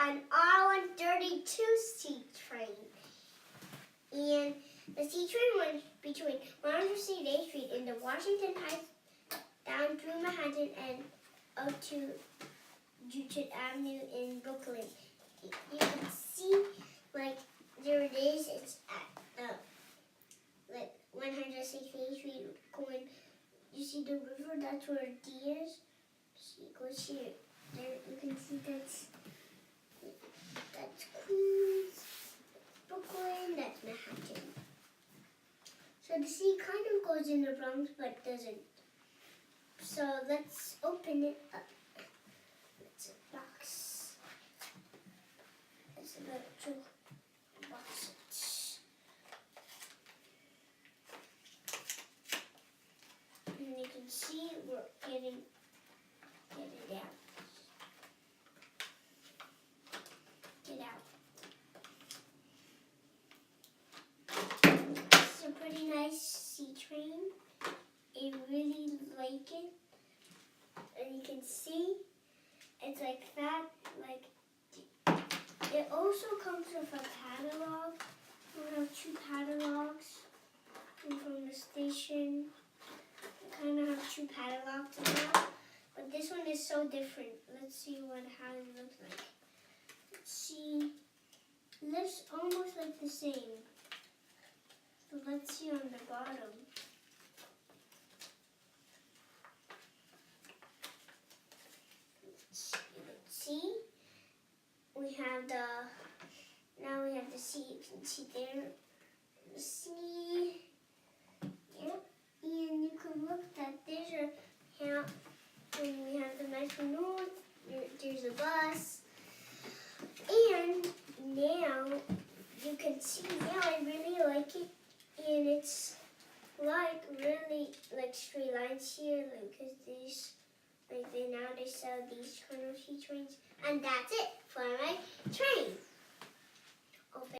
an R132 C train. And the C train went between 168th Street in the Washington Heights down through Manhattan and up to Juchett Avenue in Brooklyn. You can see, like, there it is. It's at the 168th Street going. You see the river? That's where D is. See, it goes here. There, you can see that's Queens, Brooklyn. That's Manhattan. So the C kind of goes in the Bronx, but doesn't. So let's open it up. It's a box. It's a little box. And you can see we're getting it out. Get out. It's a pretty nice C train. I really like it. And you can see it's like that. Like, it also comes with a catalog. We have 2 catalogs. And from the station, we kind of have 2 catalogs now. But this one is so different. Let's see how it looks like. Let's see. It looks almost like the same. So let's see on the bottom. Let's see. We have the C. You can see there. The C. Yep. And you can look that there's and we have the Metro North. There's a bus. And now you can see now I really like it. And it's like really like straight lines here, like because these now they sell these kind of C trains. And that's it for my train.